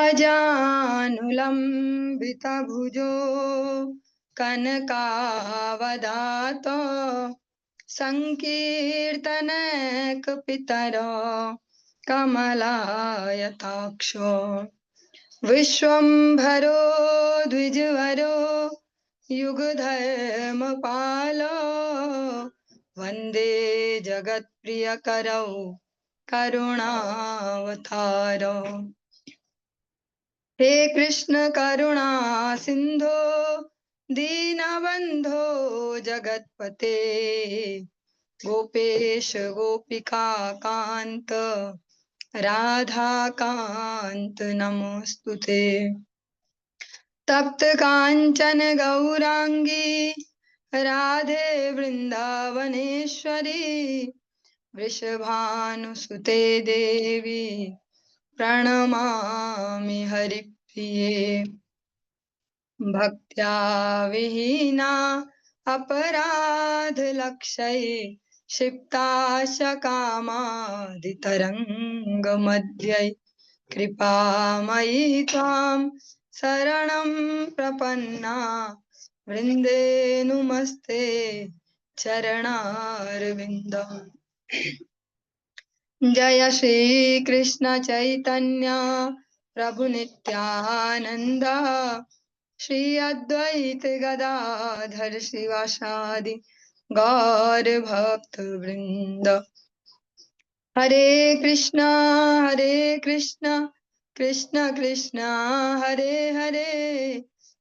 आजानुलम्बितभुजो कनकावदातो संकीर्तनैकपितरो कमलायताक्षो विश्वम्भरो द्विजवरो युगधर्मपालो वन्दे जगत्प्रियकरौ करुणावतारो। हे कृष्ण करुणा सिंधो दीनबंधो जगत्पते गोपेश गोपिका कांत राधा कांत नमोस्तुते। तप्त कांचन गौरांगी राधे वृंदावनेश्वरी वृषभानुसुते देवी प्रणमामि हरिप्रिये। भक्त्या विहीना अपराधलक्षये क्षिप्ताशकामादितरङ्गमध्यै कृपामयि त्वां शरणं प्रपन्ना वृन्दे नुमस्ते चरणारविन्दम्। जय श्री कृष्ण चैतन्य प्रभु नित्यानंद श्री अद्वैत गदाधर शिवासादि गौर भक्त वृंद। हरे कृष्णा कृष्ण कृष्ण हरे हरे,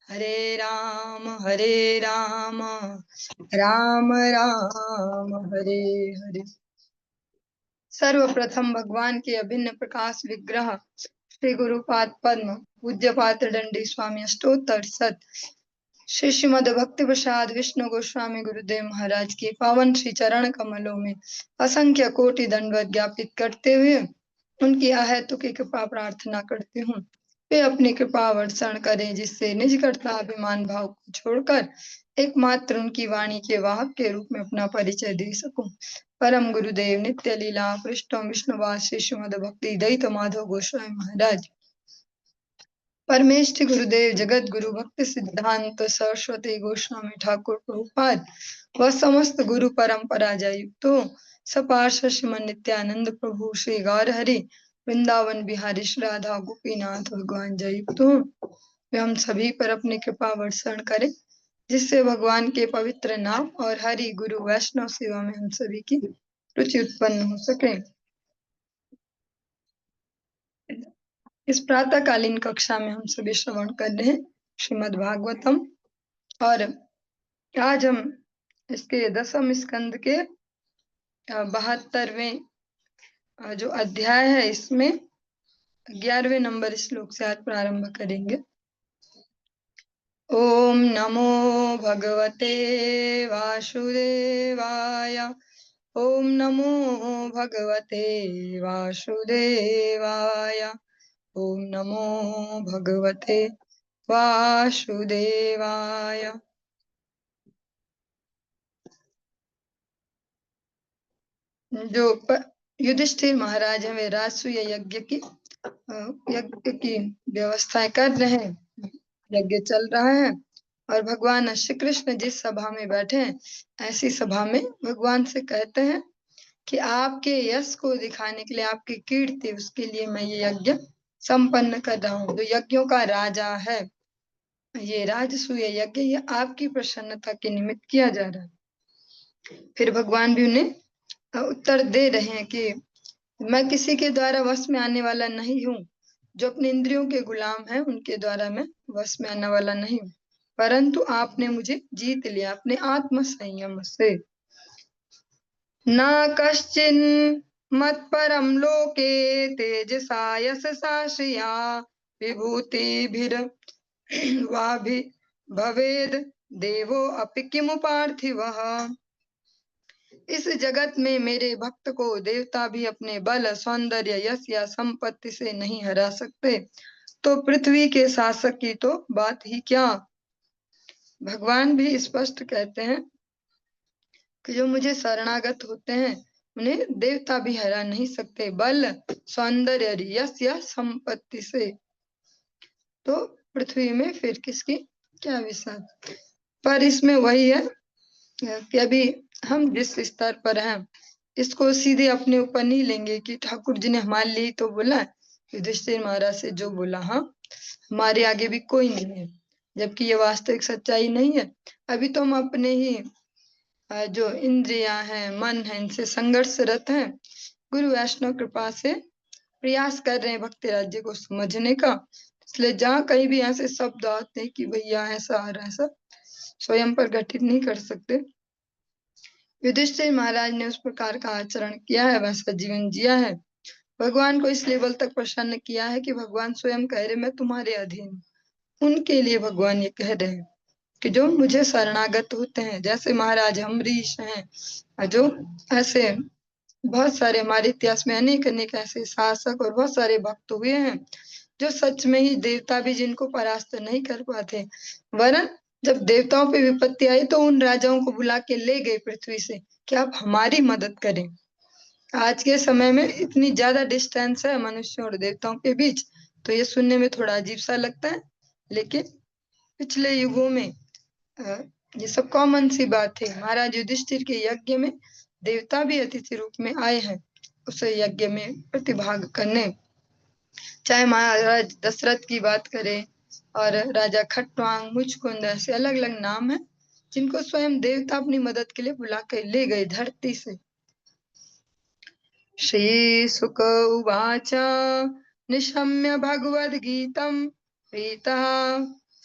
हरे राम राम राम हरे हरे। सर्वप्रथम भगवान के अभिन्न प्रकाश विग्रह श्री गुरुपाद पद्म पूज्य पात्र दंडी स्वामी अष्टोत्तर सत श्री श्रीमद भक्ति प्रसाद विष्णु गोस्वामी गुरुदेव महाराज के पावन श्री चरण कमलों में असंख्य कोटि दंडवत ज्ञापित करते हुए उनकी अहेतु की कृपा प्रार्थना करती हूँ। वे अपनी कृपा वर्षण करें जिससे निज कर्ता अभिमान भाव को छोड़कर एकमात्र उनकी वाणी के वाहक के रूप में अपना परिचय दे सकूं। परम गुरुदेव नित्य लीला पृष्ठम विष्णुवास श्री श्रीमद भक्ति दयित माधव गोस्वामी महाराज, परमेष्ठि गुरुदेव जगत गुरु भक्ति सिद्धांत सरस्वती गोस्वामी ठाकुर प्रभुपाद व समस्त गुरु परंपरा जयुक्तो सपार्षद श्रीमन नित्यानंद प्रभु श्री गौर हरि वृंदावन बिहारी श्री राधा गोपीनाथ भगवान जयुक्तो वे हम सभी पर अपनी कृपा वर्षण करें जिससे भगवान के पवित्र नाम और हरि गुरु वैष्णव सेवा में हम सभी की रुचि उत्पन्न हो सके। इस प्रातःकालीन कक्षा में हम सभी श्रवण कर रहे हैं श्रीमद् भागवतम और आज हम इसके 10वें स्कंद के 72वें जो अध्याय है इसमें 11वें नंबर श्लोक से आज प्रारंभ करेंगे। ओम नमो भगवते वासुदेवाय, ओम नमो भगवते वासुदेवाय, ओम नमो भगवते वासुदेवाय। जो युधिष्ठिर महाराज हैं वे राजसूय यज्ञ की व्यवस्थाएं कर रहे हैं, यज्ञ चल रहा है और भगवान श्री कृष्ण जिस सभा में बैठे हैं ऐसी सभा में भगवान से कहते हैं कि आपके यश को दिखाने के लिए, आपकी कीर्ति उसके लिए मैं ये यज्ञ संपन्न कर रहा हूँ। जो यज्ञों का राजा है ये राजसूय यज्ञ, ये आपकी प्रसन्नता के निमित्त किया जा रहा है। फिर भगवान भी उन्हें उत्तर दे रहे हैं कि मैं किसी के द्वारा वश में आने वाला नहीं हूँ। जो अपने इंद्रियों के गुलाम हैं उनके द्वारा मैं वश में आने वाला नहीं हूँ, परंतु आपने मुझे जीत लिया अपने आत्म संयम से। न कश्चिन मत्परम लोके तेजसा यशसा श्रिया विभूतिभिर्वाभि भवेद देवो अपि किमु पार्थिवः। इस जगत में मेरे भक्त को देवता भी अपने बल सौंदर्य यश या संपत्ति से नहीं हरा सकते, तो पृथ्वी के शासक की तो बात ही क्या। भगवान भी स्पष्ट कहते हैं कि जो मुझे शरणागत होते हैं उन्हें देवता भी हरा नहीं सकते बल सौंदर्य यश या संपत्ति से। तो पृथ्वी में फिर किसकी क्या विसात। पर इसमें वही है कि अभी हम जिस स्तर पर हैं इसको सीधे अपने ऊपर नहीं लेंगे कि ठाकुर जी ने हमारे लिए तो बोला, युधिष्ठिर महाराज से जो बोला, हाँ हमारे आगे भी कोई नहीं है, जबकि ये वास्तविक सच्चाई नहीं है। अभी तो हम अपने ही जो इंद्रियां हैं, मन है, इनसे संघर्षरत हैं। गुरु वैष्णव कृपा से प्रयास कर रहे हैं भक्ति राज्य को समझने का। इसलिए जहाँ कहीं भी ऐसे शब्द आते हैं कि भैया ऐसा आ रहा है, ऐसा स्वयं पर घटित नहीं कर सकते। युधिष्ठिर महाराज ने उस प्रकार का आचरण किया है, वैसा जीवन जिया है। भगवान को इस लेवल तक प्रसन्न किया है कि भगवान स्वयं कह रहे मैं तुम्हारे अधीन हूँ। उनके लिए भगवान ये कह रहे हैं कि जो मुझे शरणागत होते हैं, जैसे महाराज अम्बरीश हैं, जो ऐसे बहुत सारे हमारे इतिहास में अनेक अनेक ऐसे शासक और बहुत सारे भक्त हुए हैं जो सच में ही देवता भी जिनको परास्त नहीं कर पाते, वरन जब देवताओं पे विपत्ति आई तो उन राजाओं को बुला के ले गए पृथ्वी से कि आप हमारी मदद करें। आज के समय में इतनी ज्यादा डिस्टेंस है मनुष्यों और देवताओं के बीच, तो ये सुनने में थोड़ा अजीब सा लगता है, लेकिन पिछले युगों में ये सब कॉमन सी बात है। महाराज युधिष्ठिर के यज्ञ में देवता भी अतिथि रूप में आए हैं उस यज्ञ में प्रतिभाग करने। चाहे महाराज दशरथ की बात करें और राजा खट्वांग, मुचकुंद, ऐसे अलग अलग नाम है जिनको स्वयं देवता अपनी मदद के लिए बुला कर ले गए धरती से। श्री सुक उवाच निशम्य भगवद्गीतं प्रीतः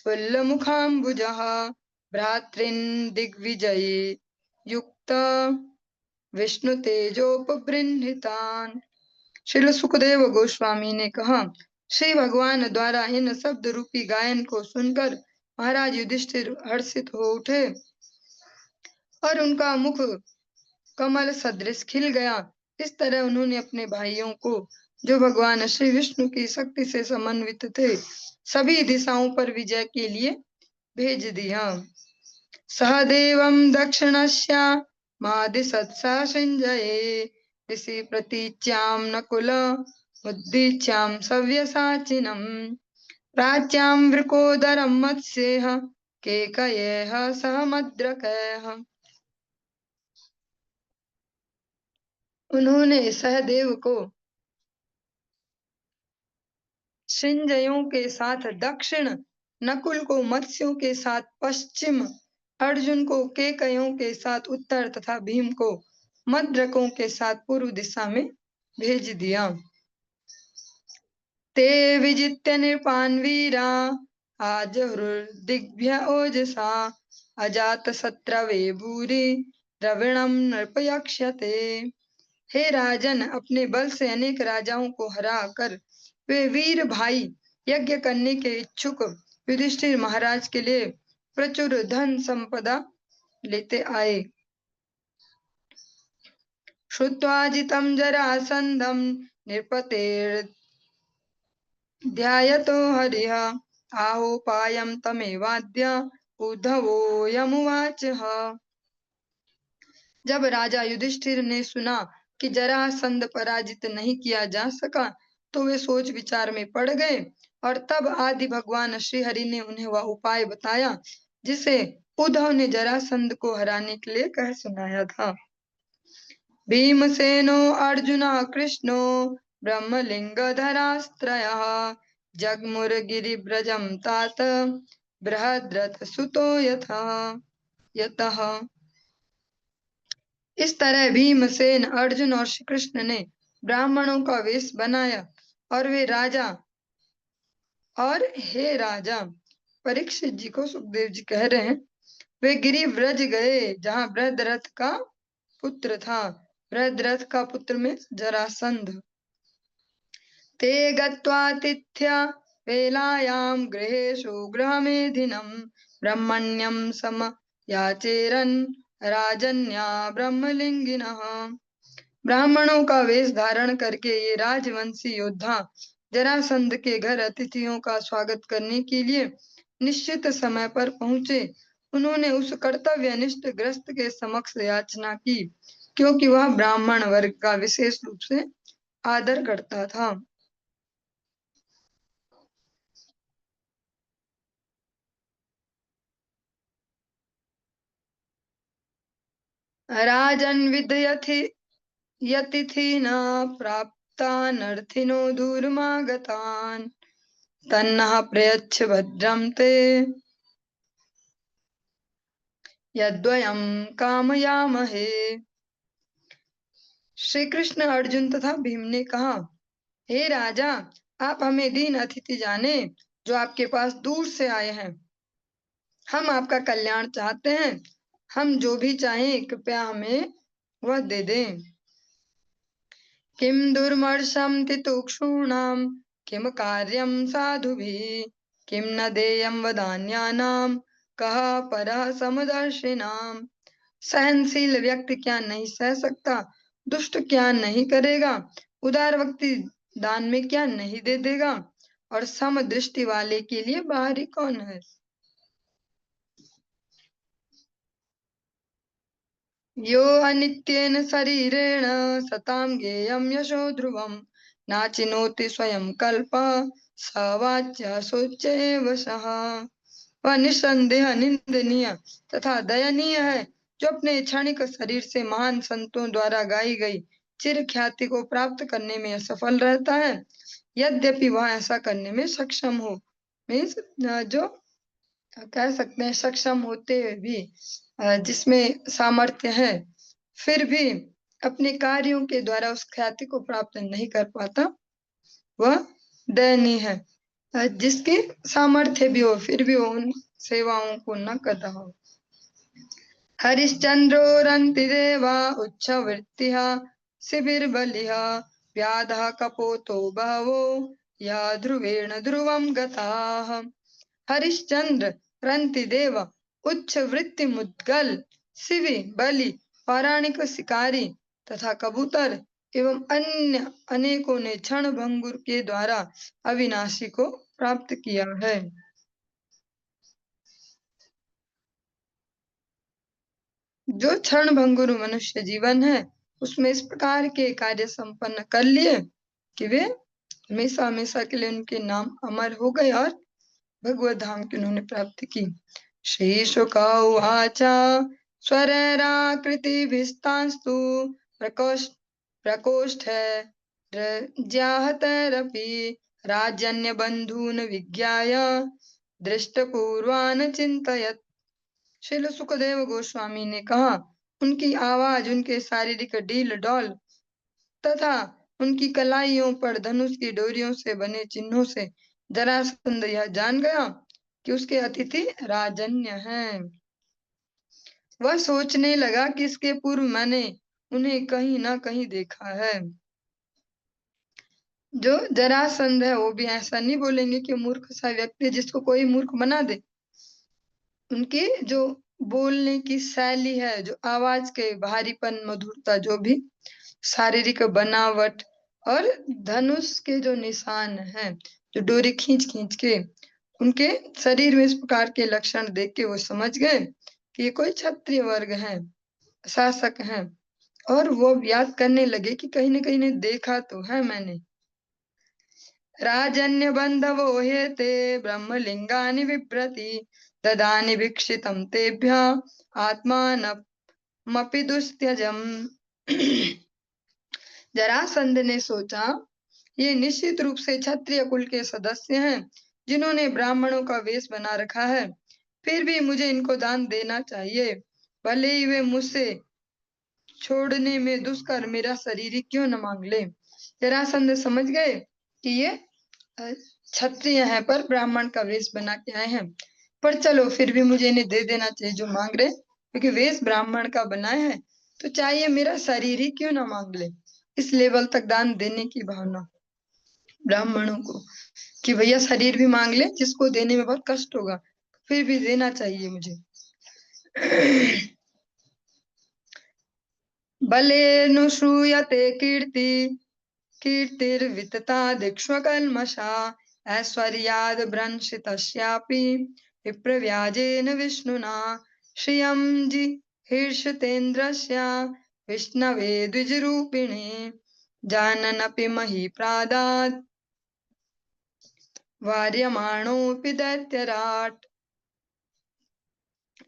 फुल्लमुखाम्बुजः भ्रातॄन् दिग्विजये युक्त विष्णुतेजोपबृंहितान्। श्रील सुखदेव गोस्वामी ने कहा, श्री भगवान द्वारा इन शब्द रूपी गायन को सुनकर महाराज युधिष्ठिर हर्षित हो उठे और उनका मुख कमल सदृश खिल गया। इस तरह उन्होंने अपने भाइयों को, जो भगवान श्री विष्णु की शक्ति से समन्वित थे, सभी दिशाओं पर विजय के लिए भेज दिया। सहदेवं दक्षिणस्या मादिसत्सा संजये ऋषि प्रतीच्यां नकुल मुद्दीच्यां सव्यसाचिनं प्राच्यां वृकोदरं मत्स्येह केकयेह सहमद्रकैः। उन्होंने सहदेव को संजयों के साथ दक्षिण, नकुल को मत्स्यों के साथ पश्चिम, अर्जुन को केकयों के साथ उत्तर तथा भीम को मद्रकों के साथ पूर्व दिशा में भेज दिया। ते विजित्य नृपान् वीरा आजहुर्दिग्भ्य ओजसा अजात शत्रवे भूरि द्रविणं नृपयक्ष्यते। हे राजन, अपने बल से अनेक राजाओं को हरा कर वे वीर भाई यज्ञ करने के इच्छुक युधिष्ठिर महाराज के लिए प्रचुर धन संपदा लेते आए। श्रुत्वा जितं जरासंधं नृपतेर्ध्यायतो हरिः आहोपायं तमेवाद्य उद्धवोऽयमुवाचः। जब राजा युधिष्ठिर ने सुना कि जरासंध पराजित नहीं किया जा सका तो वे सोच विचार में पड़ गए और तब आदि भगवान श्री हरि ने उन्हें वह उपाय बताया जिसे उद्धव ने जरासंध को हराने के लिए कह सुनाया था। भीमसेनो अर्जुन कृष्णो ब्रह्मलिंगधरास्त्रयः जग्मुर्गिरिव्रजं तात बृहद्रथ सुतो यतः। इस तरह भीमसेन, अर्जुन और श्री कृष्ण ने ब्राह्मणों का वेश बनाया और हे राजा, परीक्षित जी को सुखदेव जी कह रहे हैं, वे गिरिव्रज गए जहाँ बृहद्रथ का पुत्र था। बृहद्रथ का पुत्र में जरासंध। ते गत्वातिथ्य वेलायां गृहेषु गृहमेधिनं ब्रह्मण्यं समयाचेरन् राजन्या ब्रह्मलिंगिनः। ब्राह्मणों का वेश धारण करके ये राजवंशी योद्धा जरासंध के घर अतिथियों का स्वागत करने के लिए निश्चित समय पर पहुंचे। उन्होंने उस कर्तव्यनिष्ठ ग्रस्त के समक्ष याचना की, क्योंकि वह ब्राह्मण वर्ग का विशेष रूप से आदर करता था। राजन् विद्यथि यतिथि न प्राप्तानर्थिनो दूरमागतान् तन्नः प्रयच्छ भद्रं ते यद्वयं कामयामहे। श्री कृष्ण, अर्जुन तथा भीम ने कहा, हे राजा, आप हमें दीन अतिथि जाने जो आपके पास दूर से आए हैं। हम आपका कल्याण चाहते हैं। हम जो भी चाहें कृपया हमें वह दे दें। किम दुर्मर्षं तितुक्षूणां किम कार्यं साधुभिः किम न देयं वदान्यानां कः परः समदर्शिनां। सहनशील व्यक्ति क्या नहीं सह सकता, दुष्ट क्या नहीं करेगा, उदार व्यक्ति दान में क्या नहीं दे देगा, और समदृष्टि वाले के लिए बाहरी कौन है। यो अनित्येन शरीरेण सतां गेयं यशो ध्रुवं नाचिनोति स्वयं कल्प स वाच्य शोच्येव सः। वह निस्संदेह निंदनीय तथा दयनीय है जो अपने क्षणिक शरीर से महान संतों द्वारा गाई गई चिर ख्याति को प्राप्त करने में असफल रहता है, यद्यपि वह ऐसा करने में सक्षम हो। मीन्स जो कह सकते हैं सक्षम होते हुए भी जिसमें सामर्थ्य है, फिर भी अपने कार्यों के द्वारा उस ख्याति को प्राप्त नहीं कर पाता, वह दयनीय है। जिसके सामर्थ्य भी हो फिर भी वो उन सेवाओं को न कर रहा हो। हरिश्चंद्रो रंति देवा उच्च वृत्तिः शिबिर्बलिः व्याधः कपोतो बहवो या ध्रुवेण ध्रुवं गताः। हरिश्चंद्र, रंति देव, उच्च वृत्ति मुद्गल, शिवि बलि, पौराणिक शिकारी तथा कबूतर एवं अन्य अनेकों ने क्षण भंगुर के द्वारा अविनाशी को प्राप्त किया है। जो क्षण भंगुर मनुष्य जीवन है उसमें इस प्रकार के कार्य संपन्न कर लिए कि वे हमेशा हमेशा के लिए उनके नाम अमर हो गए और भगवत धाम की उन्होंने प्राप्ति की। श्री शुक उवाच स्वरराकृतिभिस्तांस्तु प्रकोष्ठे ज्याहतरपि राजन्यबन्धून् विज्ञाय दृष्टपूर्वान् चिन्तयत्। श्रील सुखदेव गोस्वामी ने कहा, उनकी आवाज उनके शारीरिक डील डौल तथा उनकी कलाइयों पर धनुष की डोरियों से बने चिन्हों से जरासंध यह जान गया कि उसके अतिथि राजन्य हैं। वह सोचने लगा कि इसके पूर्व मैंने उन्हें कहीं ना कहीं देखा है। जो जरासंध है वो भी ऐसा नहीं बोलेंगे कि मूर्ख सा व्यक्ति जिसको कोई मूर्ख बना दे। उनकी जो बोलने की शैली है, जो आवाज के भारीपन, मधुरता, जो भी शारीरिक बनावट और धनुष के जो निशान हैं, जो डोरी खींच खींच के उनके शरीर में इस प्रकार के लक्षण देख के वो समझ गए कि ये कोई क्षत्रिय वर्ग है, शासक हैं। और वो याद करने लगे कि कहीं न कहीं ने देखा तो है मैंने। राजन्य बंधवो हेते ब्रह्मलिंगानि विप्रति ददानि भिक्षितं तेभ्यः आत्मानमपि दुस्त्यजम्। जरासंध ने सोचा, ये निश्चित रूप से क्षत्रिय कुल के सदस्य हैं जिन्होंने ब्राह्मणों का वेश बना रखा है, फिर भी मुझे इनको दान देना चाहिए, भले ही वे मुझसे छोड़ने में दुष्कर मेरा शरीर ही क्यों न मांग ले। जरासंध समझ गए कि ये क्षत्रिय हैं पर ब्राह्मण का वेश बना के आए हैं, पर चलो फिर भी मुझे इन्हें दे देना चाहिए जो मांग रहे, क्योंकि वेश ब्राह्मण का बनाए है तो चाहिए मेरा शरीर ही क्यों ना मांग ले। इस लेवल तक दान देने की भावना ब्राह्मणों को कि भैया शरीर भी मांग ले, जिसको देने में बहुत कष्ट होगा फिर भी देना चाहिए मुझे। बलेनु श्रूयते कीर्तिर्वितता दिक्ष्वकल्मषा ऐश्वर्याद् भ्रंशितस्यापि विप्रव्याजेन विष्णुना श्रियं जिहीर्षतेन्द्रस्य विष्णवे द्विजरूपिणे जाननपि महीप्रादात् वार्यमाणोऽपि दैत्यराट्।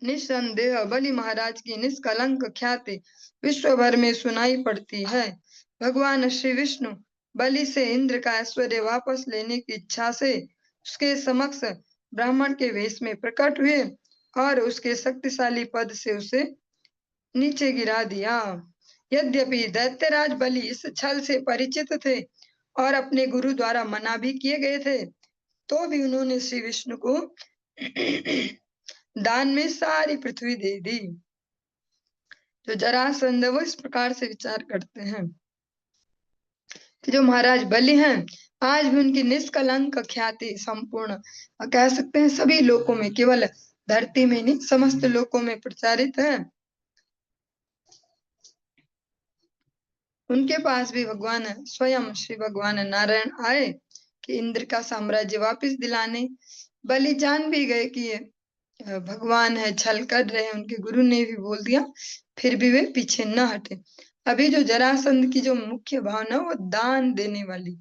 निस्संदेह बलि महाराज की निष्कलंक ख्याति विश्व भर में सुनाई पड़ती है। भगवान श्री विष्णु बलि से इंद्र का ऐश्वर्य वापस लेने की इच्छा से उसके समक्ष ब्राह्मण के वेश में प्रकट हुए और उसके शक्तिशाली पद से उसे नीचे गिरा दिया। यद्यपि दैत्यराज बलि इस छल से परिचित थे और अपने गुरु द्वारा मना भी किए गए थे, तो भी उन्होंने श्री विष्णु को दान में सारी पृथ्वी दे दी। तो जरासंध वो इस प्रकार से विचार करते हैं कि जो महाराज बलि हैं, आज भी उनकी निष्कलंक ख्याति संपूर्ण कह सकते हैं सभी लोकों में, केवल धरती में नहीं समस्त लोकों में प्रचारित है। उनके पास भी भगवान स्वयं श्री भगवान नारायण आए कि इंद्र का साम्राज्य वापस दिलाने। बलि जान भी गए कि ये भगवान है, छल कर रहे हैं, उनके गुरु ने भी बोल दिया, फिर भी वे पीछे न हटे। अभी जो जरासंध की जो मुख्य भावना वो दान देने वाली,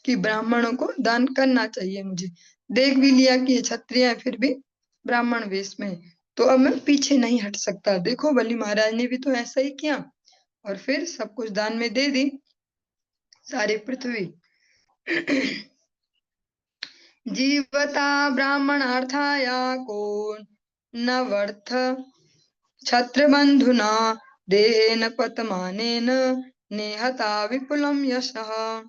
कि ब्राह्मणों को दान करना चाहिए। मुझे देख भी लिया कि ये क्षत्रिय है फिर भी ब्राह्मण वेश में, तो अब मैं पीछे नहीं हट सकता। देखो बलि महाराज ने भी तो ऐसा ही किया और फिर सब कुछ दान में दे दी, सारी पृथ्वी। जीवता ब्राह्मणार्थाया को न वर्थ छत्रबंधुना देहेन पतमानेन नेहता विपुलम यशः।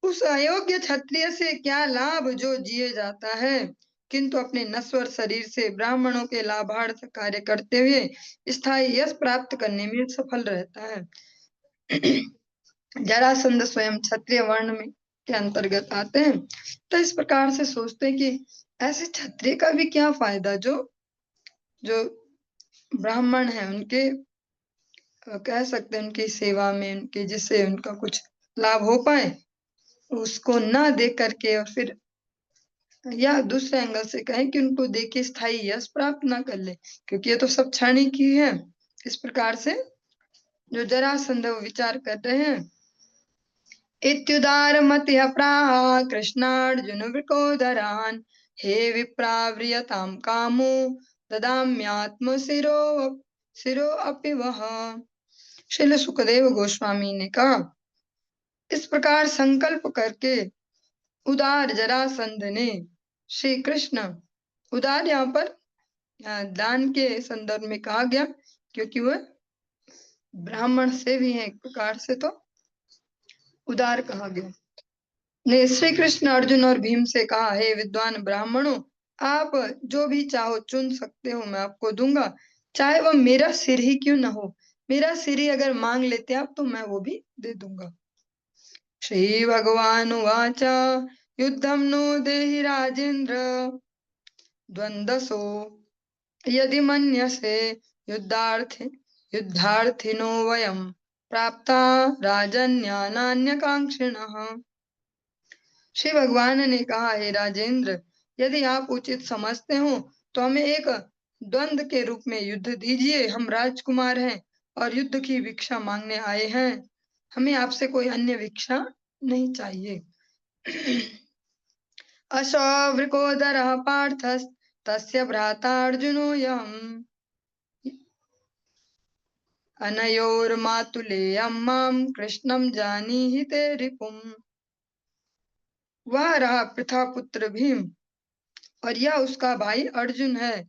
उस अयोग्य क्षत्रिय से क्या लाभ जो जिए जाता है, किंतु अपने नश्वर शरीर से ब्राह्मणों के लाभार्थ कार्य करते हुए स्थायी यश प्राप्त करने में सफल रहता है। जरासंध स्वयं क्षत्रिय वर्ण में के अंतर्गत आते हैं, तो इस प्रकार से सोचते हैं कि ऐसे क्षत्रिय का भी क्या फायदा जो जो ब्राह्मण है उनके कह सकते हैं उनकी सेवा में, उनके जिससे उनका कुछ लाभ हो पाए, उसको ना देख करके और फिर या दूसरे एंगल से कहें कि उनको देख के स्थायी यश प्राप्त ना कर ले, क्योंकि ये तो सब क्षणिक ही है। इस प्रकार से जो जरासंध विचार कर रहे हैं। इत्युदारमतिः प्राह कृष्णार्जुन वृकोदरान् हे विप्राव्रियतां कामो ददाम्यात्म शिरो अपि वह। श्रील सुखदेव गोस्वामी ने कहा, इस प्रकार संकल्प करके उदार जरासंध ने श्री कृष्ण, उदार यहाँ पर दान के संदर्भ में कहा गया क्योंकि वह ब्राह्मण से भी है, एक प्रकार से तो उदार कहा गया। ने श्री कृष्ण अर्जुन और भीम से कहा, हे विद्वान ब्राह्मणों, आप जो भी चाहो चुन सकते हो, मैं आपको दूंगा, चाहे वह मेरा सिर ही क्यों न हो। मेरा सिर ही अगर मांग लेते आप तो मैं वो भी दे दूंगा। श्री भगवान उवाच युद्धं नो देहि राजेन्द्र द्वंद्वसो यदि मन्यसे युद्धार्थिनो वयं प्राप्ता राजन्यानान्यकांक्षिणः। श्री भगवान ने कहा, हे राजेंद्र, यदि आप उचित समझते हो तो हमें एक द्वंद्व के रूप में युद्ध दीजिए। हम राजकुमार हैं और युद्ध की भिक्षा मांगने आए हैं, हमें आपसे कोई अन्य भिक्षा नहीं चाहिए। अशौवृकोदरः पार्थस्तस्य भ्राता अर्जुनोऽयम् अनयोर्मातुलेयं मां कृष्णं जानीहि ते रिपुम्। वह रहा पृथा पुत्र भीम और यह उसका भाई अर्जुन है।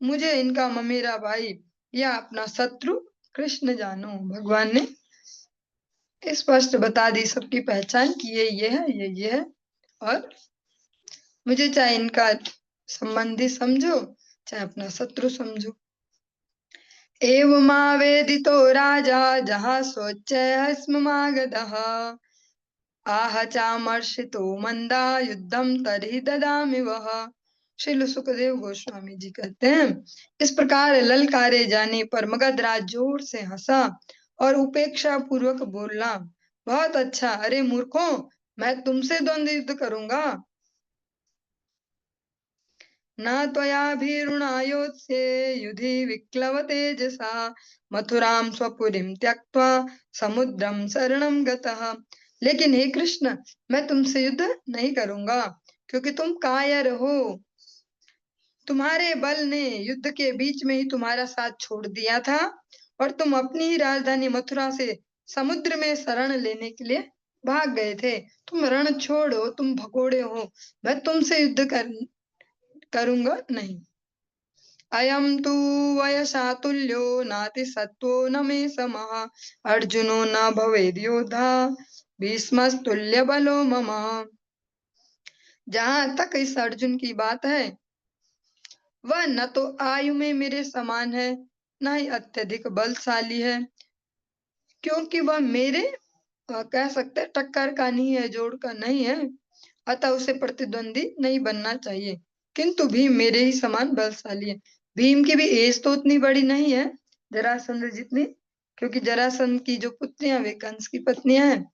मुझे इनका ममेरा भाई या अपना शत्रु कृष्ण जानो। भगवान ने स्पष्ट बता दी सबकी पहचान कि ये है, ये है, और मुझे चाहे इनका संबंधी समझो चाहे अपना शत्रु समझो। एवमावेदितो राजा जहाँ स्वोच्चैः स्ममागधः आह चामर्षितो मंदा युद्धम तर्हि ददामि वह। श्रील सुखदेव गोस्वामी जी कहते हैं, इस प्रकार ललकारे जाने पर मगधराज जोर से हंसा और उपेक्षा पूर्वक बोला, बहुत अच्छा, अरे मूर्खों, मैं तुमसे द्वंद्व युद्ध करूंगा। न त्वयाभिरुणायोत्स्ये युधि विक्लव तेजसा मथुरां स्वपुरीं त्यक्त्वा समुद्रं शरणं गतः। लेकिन हे कृष्ण, मैं तुमसे युद्ध नहीं करूंगा क्योंकि तुम कायर हो। तुम्हारे बल ने युद्ध के बीच में ही तुम्हारा साथ छोड़ दिया था और तुम अपनी ही राजधानी मथुरा से समुद्र में शरण लेने के लिए भाग गए थे। तुम रण छोड़ो, तुम भगोड़े हो, मैं तुमसे युद्ध करूंगा नहीं। अयम तु वयसा तुल्यो नाति सत्वो न मे समः अर्जुनो न भवेद् योद्धा भीष्मस्तुल्य बलो मम। जहां तक इस अर्जुन की बात है, वह न तो आयु में मेरे समान है, न ही अत्यधिक बलशाली है, क्योंकि वह मेरे कह सकते हैं टक्कर का नहीं है, जोड़ का नहीं है, अतः उसे प्रतिद्वंदी नहीं बनना चाहिए। किंतु भीम मेरे ही समान बलशाली है। भीम की भी एज तो उतनी बड़ी नहीं है जरासंध जितनी, क्योंकि जरासंध की जो पुत्रियां वे कंस की पत्नियां हैं,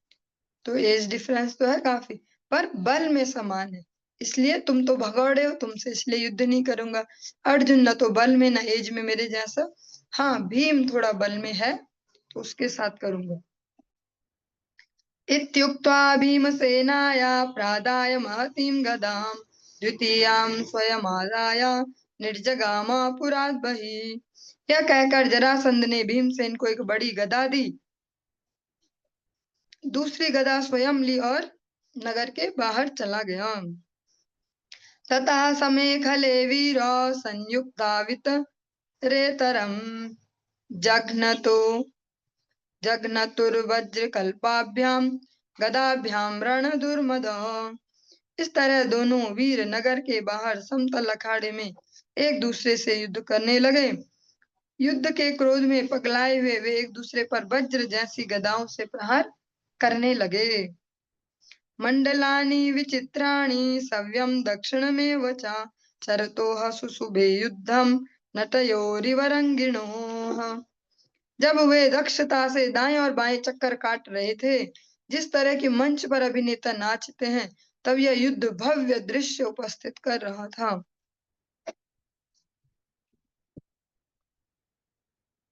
तो एज डिफरेंस तो है काफी, पर बल में समान है। इसलिए तुम तो भगोड़े हो, तुमसे इसलिए युद्ध नहीं करूंगा। अर्जुन न तो बल में न एज में मेरे जैसा, हाँ भीम थोड़ा बल में है तो उसके साथ करूंगा। इत्युक्त्वा भीमसेनाया प्रादाय महतीं गदां द्वितीयां स्वयमादाय निर्जगामा पुरात् बहिः। यह कहकर जरासंध ने भीमसेन को एक बड़ी गदा दी, दूसरी गदा स्वयं ली और नगर के बाहर चला गया। ततः समेखले वीरो संयुक्तावित रेतरम जघ्नतो जघ्नतुर्वज्रकल्पाभ्याम गदाभ्याम रणदुर्मदः। इस तरह दोनों वीर नगर के बाहर समतल अखाड़े में एक दूसरे से युद्ध करने लगे। युद्ध के क्रोध में पगलाए हुए वे एक दूसरे पर वज्र जैसी गदाओं से प्रहार करने लगे। मंडलानि विचित्राणि सव्यम दक्षिण में वचा चरतोः सुशुभे युद्धम नटयोरिवरंगिणोः। जब वे दक्षता से दाएं और बाएं चक्कर काट रहे थे, जिस तरह की मंच पर अभिनेता नाचते हैं, तब यह युद्ध भव्य दृश्य उपस्थित कर रहा था।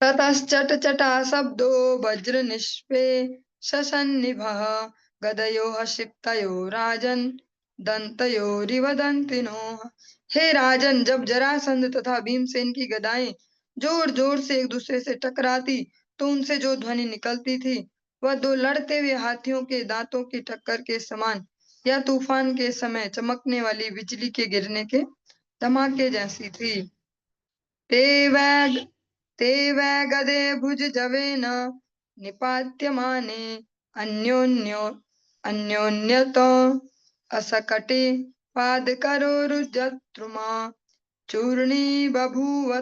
ततश्चट चटा शब्दो वज्र निष्पे शसन्निभः गदयोः क्षिप्तयो राजन दंतयोरिवदन्तिनो। हे राजन, जब जरासंध तथा भीमसेन की गदाएं जोर जोर से एक दूसरे से टकराती तो उनसे जो ध्वनि निकलती थी, वह दो लड़ते हुए हाथियों के दांतों की टक्कर के समान या तूफान के समय चमकने वाली बिजली के गिरने के धमाके जैसी थी। ते वै गदे भुज जवेन निपात्यमाने अन्योन्यो अन्योन्यतो असकटे पादकरोरुजत्रुमा चूर्णी बभूव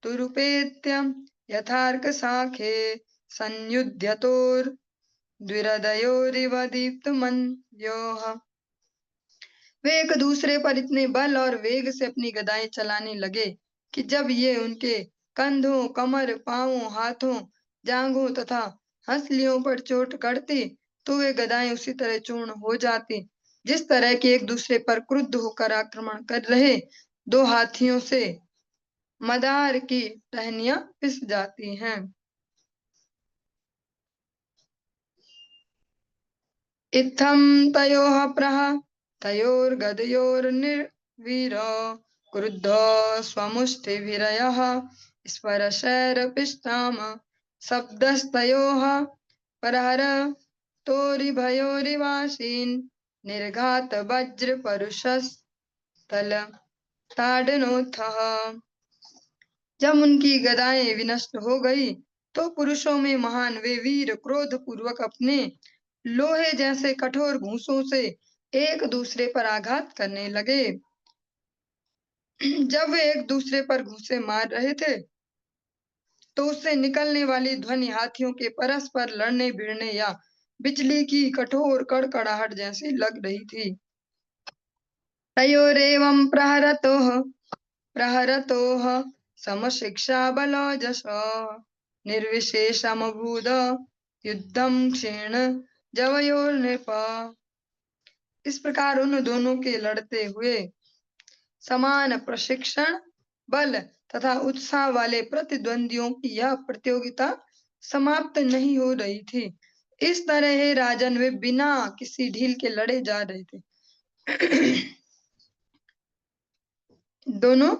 तुरुपेत्य यथार्क शाखे संयुध्यतोर्द्विरदयोरिव दीप्तमन्योः। वे एक दूसरे पर इतने बल और वेग से अपनी गदाएं चलाने लगे कि जब ये उनके कंधों, कमर, पांवों, हाथों, जांघों तथा हंसलियों पर चोट करती तो वे गदाएं उसी तरह चूर्ण हो जाती, जिस तरह की एक दूसरे पर क्रुद्ध होकर आक्रमण कर रहे दो हाथियों से मदार की टहनियां पिस जाती हैं। इत्थं तयोर्गदयोर्निर्वीरो क्रुद्धो स्वमुष्टिभिरयः स्परशैरपिष्टाम शब्दस्तयोः प्रहरतोरिभयोरिवासीन् निर्घात वज्र परुषस्तल ताडनोत्थः। जब उनकी गदाएं विनष्ट हो गई तो पुरुषों में महान वे वीर क्रोध पूर्वक अपने लोहे जैसे कठोर घूंसों से एक दूसरे पर आघात करने लगे। जब वे एक दूसरे पर घूंसे मार रहे थे तो उससे निकलने वाली ध्वनि हाथियों के परस्पर लड़ने भिड़ने या बिजली की कठोर कड़कड़ाहट जैसी लग रही थी। तयोरेवं प्रहरतोः समशिक्षा बलो जश निर्विशेषमभूद युद्धम क्षीण जवयोर्नृप। इस प्रकार उन दोनों के लड़ते हुए समान प्रशिक्षण, बल तथा उत्साह वाले प्रतिद्वंदियों की यह प्रतियोगिता समाप्त नहीं हो रही थी। इस तरह हे राजन, वे बिना किसी ढील के लड़े जा रहे थे। दोनों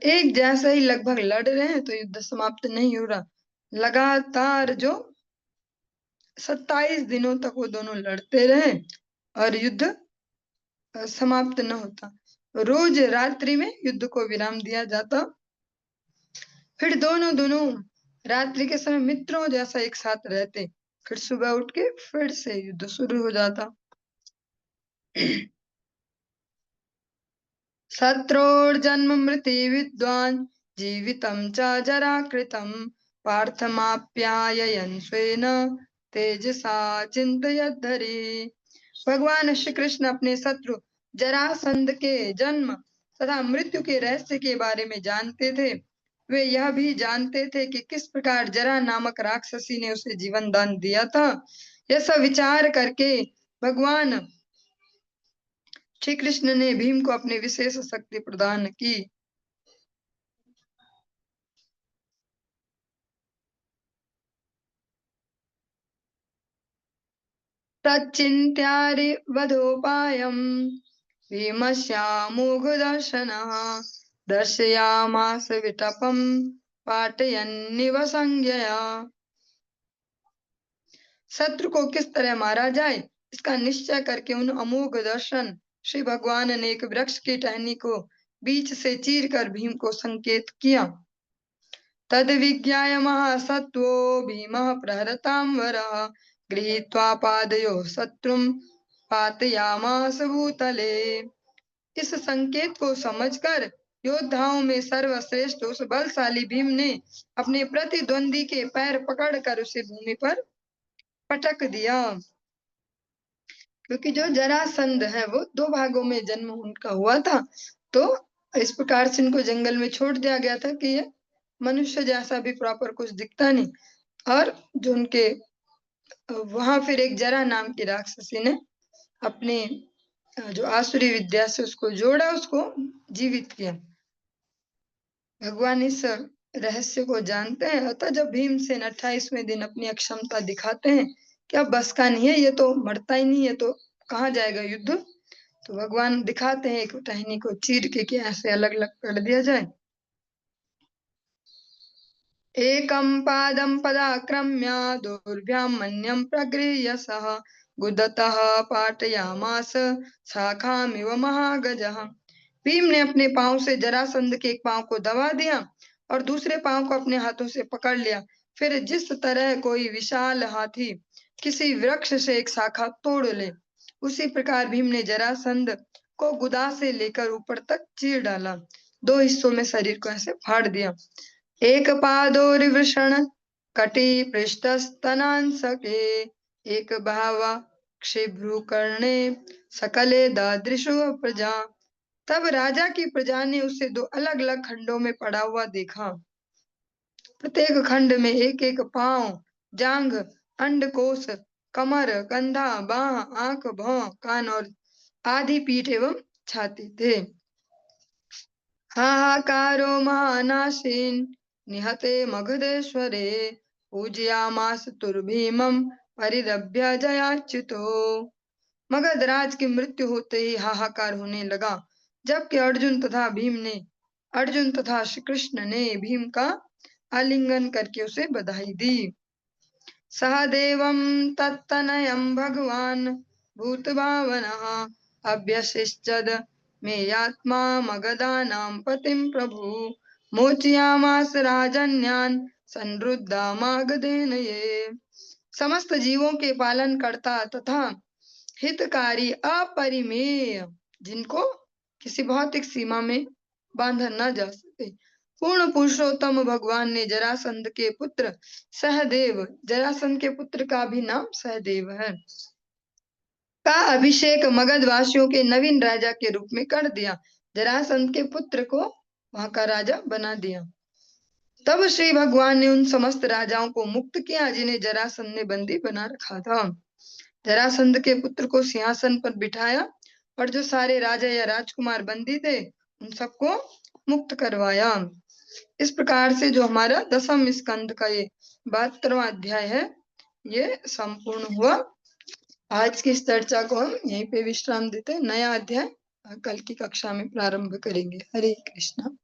एक जैसा ही लगभग लड़ रहे हैं, तो युद्ध समाप्त नहीं हो रहा। लगातार जो 27 दिनों तक वो दोनों लड़ते रहे और युद्ध समाप्त न होता। रोज रात्रि में युद्ध को विराम दिया जाता। फिर दोनों दोनों रात्रि के समय मित्रों जैसा एक साथ रहते। फिर सुबह उठ के फिर से युद्ध शुरू हो जाता। शत्रोर्जन्म मृति विद्वान् जीवितं च जराकृतं पार्थमाप्याययन् स्वेन तेजसा चिन्तयद्धरि। भगवान श्री कृष्ण अपने शत्रु जरासंध के जन्म तथा मृत्यु के रहस्य के बारे में जानते थे। वे यह भी जानते थे कि किस प्रकार जरा नामक राक्षसी ने उसे जीवन दान दिया था। यह सब विचार करके भगवान श्री कृष्ण ने भीम को अपनी विशेष शक्ति प्रदान की। तच्चिन्त्यारि वधोपायम् भीमस्यामोघदर्शनः दर्शयामास विटपं पाटयन्निव संज्ञया। शत्रु को किस तरह मारा जाए इसका निश्चय करके उन अमोघ दर्शन श्री भगवान ने एक वृक्ष की टहनी को बीच से चीर कर भीम को संकेत किया। तद विज्ञाय महासत्वो भीमः प्रहरतांवरः गृहीत्वा पादयोः शत्रुं पातयामास भूतले। इस संकेत को समझकर योद्धाओं में सर्वश्रेष्ठ उस बलशाली भीम ने अपने प्रतिद्वंदी के पैर पकड़कर उसे भूमि पर पटक दिया। क्योंकि जो जरासंध है वो दो भागों में जन्म उनका हुआ था, तो इस प्रकार से इनको जंगल में छोड़ दिया गया था कि ये मनुष्य जैसा भी प्रॉपर कुछ दिखता नहीं। और जो उनके वहां फिर एक जरा नाम की राक्षसी ने अपने जो आसुरी विद्या से उसको जोड़ा, उसको जीवित किया। भगवान इस रहस्य को जानते हैं। अतः जब भीमसेन 28वें दिन अपनी अक्षमता दिखाते हैं कि अब बस का नहीं है, ये तो मरता ही नहीं है, तो कहाँ जाएगा युद्ध, तो भगवान दिखाते हैं एक टहनी को चीर के कि ऐसे अलग अलग कर दिया जाए। एकं पादं पदाक्रम्य दोर्भ्यां मन्यं प्रगृह्य सः गुदतः पाटयामास शाखामिव महागजः। भीम ने अपने पांव से जरासंध के एक पांव को दबा दिया और दूसरे पांव को अपने हाथों से पकड़ लिया। फिर जिस तरह कोई विशाल हाथी किसी वृक्ष से एक शाखा तोड़ ले, उसी प्रकार भीम ने जरासंध को गुदा से लेकर ऊपर तक चीर डाला। दो हिस्सों में शरीर को ऐसे फाड़ दिया। एक पादोर्वृषण कटी पृष्ठस्तनांसके एक बहवा क्षिभ्रुकर्णे सकले दादृशु प्रजा। तब राजा की प्रजा ने उसे दो अलग अलग खंडों में पड़ा हुआ देखा। प्रत्येक खंड में एक एक पांव, जांघ, अंडकोश, कमर, कंधा, बाह, आंख, भौं, कान और आधी पीठ एवं छाती थे। हाहाकारो महानासीन निहते मगधेश्वरे पूजयामास तुर्भीमं परिरभ्य जयाच्युतो। मगध राज की मृत्यु होते ही हाहाकार होने लगा, जबकि अर्जुन तथा श्री कृष्ण ने भीम का आलिंगन करके उसे बधाई दी। सहदेवं तत्तनयं भगवान् भूतभावनः अभ्यसिश्चद मेयात्मा मगधानां पतिं प्रभु मोचयामास राजन्यान् संरुद्धामागधेन ये। समस्त जीवों के पालन करता तथा हितकारी अपरिमेय, जिनको किसी भौतिक सीमा में बांधा न जा सके, पूर्ण पुरुषोत्तम भगवान ने जरासंध के पुत्र सहदेव, जरासंध के पुत्र का भी नाम सहदेव है, का अभिषेक मगध वासियों के नवीन राजा के रूप में कर दिया। जरासंध के पुत्र को वहां का राजा बना दिया। तब श्री भगवान ने उन समस्त राजाओं को मुक्त किया जिन्हें जरासंध ने बंदी बना रखा था। जरासंध के पुत्र को सिंहासन पर बिठाया और जो सारे राजा या राजकुमार बंदी थे उन सबको मुक्त करवाया। इस प्रकार से जो हमारा 10वें स्कंद का ये 72वां अध्याय है, ये संपूर्ण हुआ। आज की इस चर्चा को हम यहीं पे विश्राम देते हैं। नया अध्याय कल की कक्षा में प्रारंभ करेंगे। हरे कृष्णा।